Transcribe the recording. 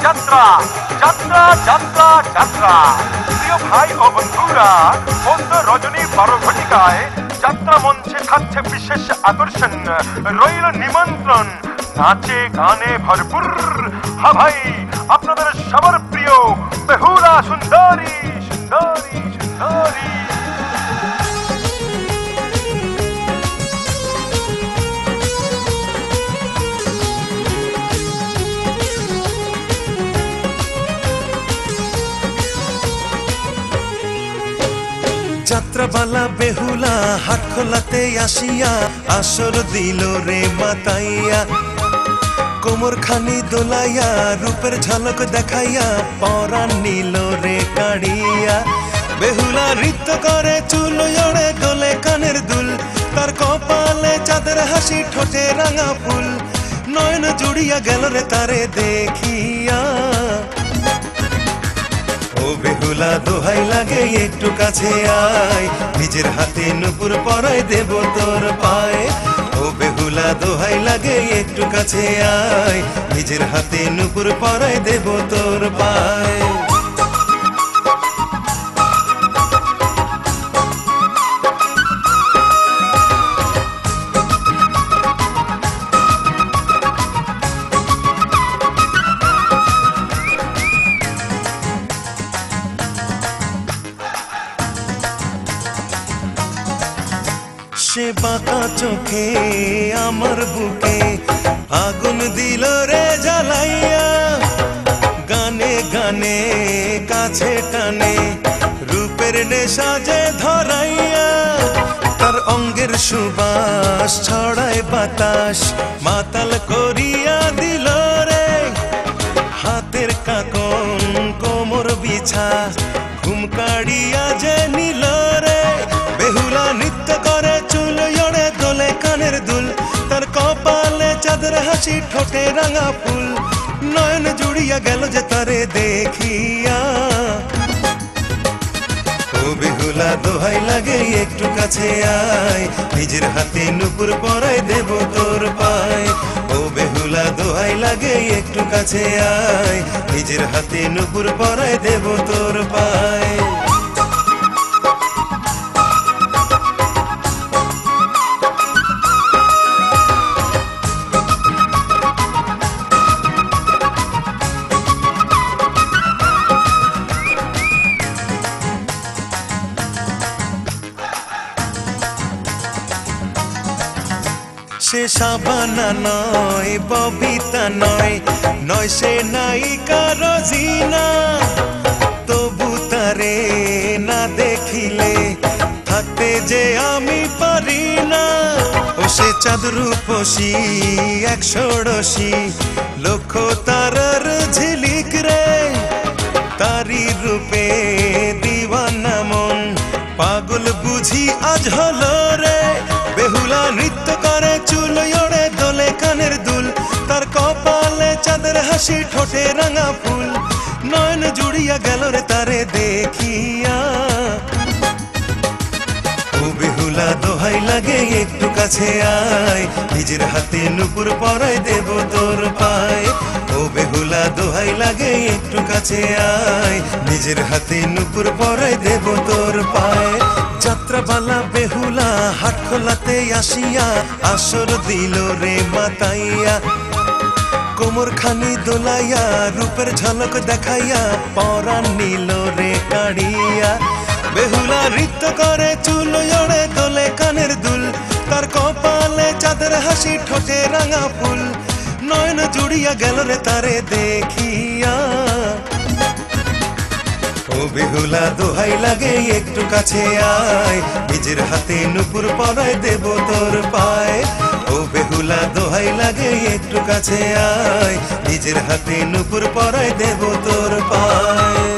যাত্রা যাত্রা যাত্রা যাত্রা। প্রিয় ভাই ও বন্ধুরা, বন্ধ রজনী 12 ঘটিকায় যাত্রা মঞ্চে থাকছে বিশেষ আকর্ষণ, রইল নিমন্ত্রণ নাচে গানে ভরপুর। হ্যাঁ ভাই, আপনাদের সবার প্রিয় বেহুলা সুন্দরী সুন্দরী সুন্দরী। যাত্রাবালা বেহুলা হাট খোলাতে আসিয়া আসর দিল রে মাতাইয়া, কোমর খানি দোলাইয়া রূপের ঝলক দেখাইয়া পরাণ নিল রে কাড়িয়া। বেহুলা নৃত্য করে চুল জড়ে দোলে কানের দুল, তার কপালে চাঁদের হাসি ঠোঁটে রাঙা ফুল, নয়ন জুড়িয়া গেল রে তারে দেখিয়া। ও বেহুলা দোহাই লাগে একটু কাছে আয়, নিজের হাতে নুপুর পরাই দেব তোর পায়ে। ও বেহুলা দোহাই লাগে একটু কাছে আয়, নিজের হাতে নুপুর পরাই দেব তোর পায়ে। সে বাঁকা চোখে আমার বুকে আগুন দিল রে জ্বালাইয়া, গানে গানে কাছে টানে রূপের নেশা যে ধরাইয়া। তার অঙ্গের সুবাস ছড়ায় বাতাস, মাতাল করিয়া দিল রে। হাতের কাকন কোমর বিছা ঘুম কাড়িয়া যে নিল রে। বেহুলা নৃত্য করে চুল জড়ে দোলে কানের দুল, তার কপালে চাঁদের হাসি ঠোঁটে রাঙা ফুল, নয়ন জুড়িয়া গেল যে তারে দেখিয়া। ও বেহুলা দোহাই লাগে একটু কাছে আয়, নিজের হাতে নুপুর পরাই দেব তোর পায়ে। ও বেহুলা দোহাই লাগে একটু কাছে আয়, নিজের হাতে নুপুর পরাই দেব তোর পায়ে। সে সাবানা নয়, ববিতা নয়, নয় সে নায়িকা রোজিনা, তবু তারে না দেখিলে থাকতে যে আমি পারি না। ও সে চাঁদ রূপসী 180 লক্ষ তারার ঝিলিক রে, তারি রূপে দিওয়ানা মন পাগল বুঝি আজ হলো রে। বেহুলা নৃত্য করে চুল জড়ে দোলে কানের দুল, তার কপালে চাঁদের হাসি ঠোঁটে রাঙা ফুল, নয়ন জুড়িয়া গেল রে তারে দেখিয়া। ও বেহুলা দোহাই লাগে একটু কাছে আয়, নিজের হাতে নুপুর পরাই দেব তোর পায়ে। ও বেহুলা দোহাই লাগে একটু কাছে আয়, নিজের হাতে নুপুর পরাই দেব তোর পায়ে। যাত্রাবালা বেহুলা হাট খোলাতে আসিয়া আসর দিল রে মাতাইয়া, কোমর খানি দোলাইয়া রূপের ঝলক দেখাইয়া পরাণ নিল রে কাড়িয়া। বেহুলা নৃত্য করে চুল জড়ে দোলে কানের দুল, তার কপালে চাঁদের হাসি ঠোঁটে রাঙা ফুল, নয়ন জুড়িয়া গেল রে তারে দেখিয়া। ও বেহুলা দোহাই লাগে একটু কাছে আয়, নিজের হাতে নুপুর পরাই দেব তোর পায়ে। ও বেহুলা দোহাই লাগে একটু কাছে আয়, নিজের হাতে নুপুর পরাই দেব তোর পায়ে।